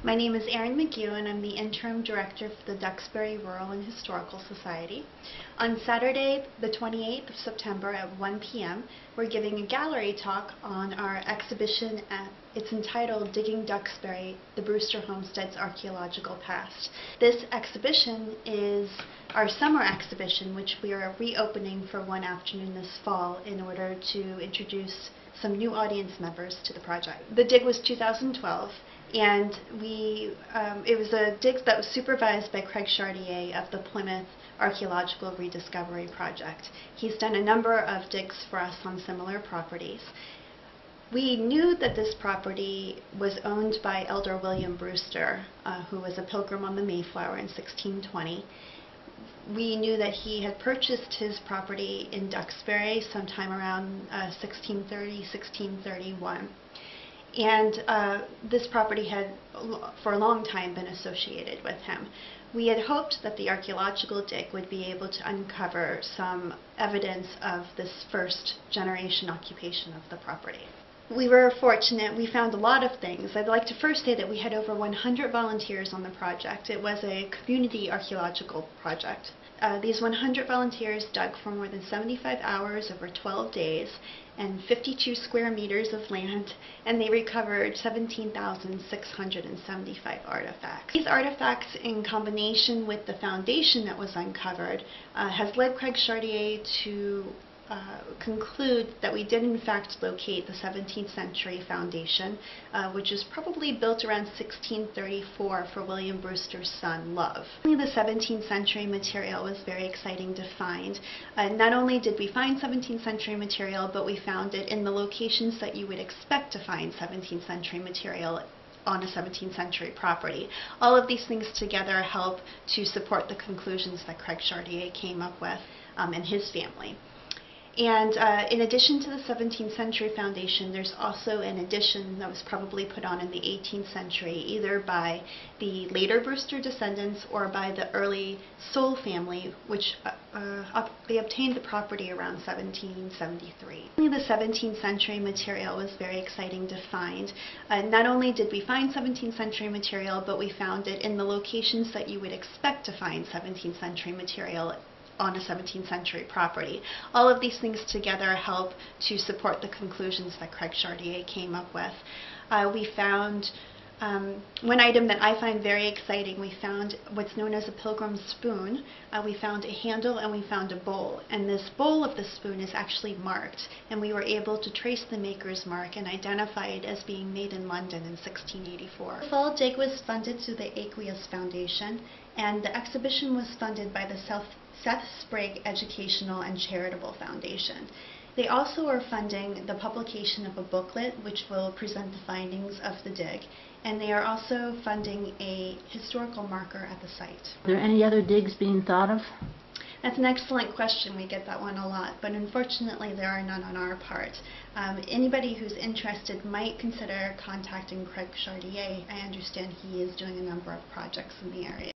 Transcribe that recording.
My name is Erin McHugh, and I'm the Interim Director for the Duxbury Rural and Historical Society. On Saturday, the 28th of September at 1 p.m., we're giving a gallery talk on our exhibition. It's entitled Digging Duxbury, the Brewster Homestead's Archaeological Past. This exhibition is our summer exhibition, which we are reopening for one afternoon this fall in order to introduce some new audience members to the project. The dig was 2012, and it was a dig that was supervised by Craig Chartier of the Plymouth Archaeological Rediscovery Project. He's done a number of digs for us on similar properties. We knew that this property was owned by Elder William Brewster, who was a pilgrim on the Mayflower in 1620. We knew that he had purchased his property in Duxbury sometime around 1630, 1631. And this property had for a long time been associated with him. We had hoped that the archaeological dig would be able to uncover some evidence of this first generation occupation of the property. We were fortunate. We found a lot of things. I'd like to first say that we had over 100 volunteers on the project. It was a community archaeological project. These 100 volunteers dug for more than 75 hours over 12 days and 52 square meters of land, and they recovered 17,675 artifacts. These artifacts, in combination with the foundation that was uncovered, has led Craig Chartier to conclude that we did in fact locate the 17th century foundation, which is probably built around 1634 for William Brewster's son, Love. The 17th century material was very exciting to find. Not only did we find 17th century material, but we found it in the locations that you would expect to find 17th century material on a 17th century property. All of these things together help to support the conclusions that Craig Chartier came up with and his family. And in addition to the 17th century foundation, there's also an addition that was probably put on in the 18th century, either by the later Brewster descendants or by the early Soule family, which they obtained the property around 1773. The 17th century material was very exciting to find. Not only did we find 17th century material, but we found it in the locations that you would expect to find 17th century material on a 17th century property. All of these things together help to support the conclusions that Craig Chartier came up with. We found one item that I find very exciting. We found what's known as a pilgrim's spoon. We found a handle and we found a bowl. And this bowl of the spoon is actually marked, and we were able to trace the maker's mark and identify it as being made in London in 1684. The fall dig was funded through the Aqueous Foundation, and the exhibition was funded by the Seth Sprague Educational and Charitable Foundation. They also are funding the publication of a booklet which will present the findings of the dig, and they are also funding a historical marker at the site. Are there any other digs being thought of? That's an excellent question. We get that one a lot, but unfortunately there are none on our part. Anybody who's interested might consider contacting Craig Chartier. I understand he is doing a number of projects in the area.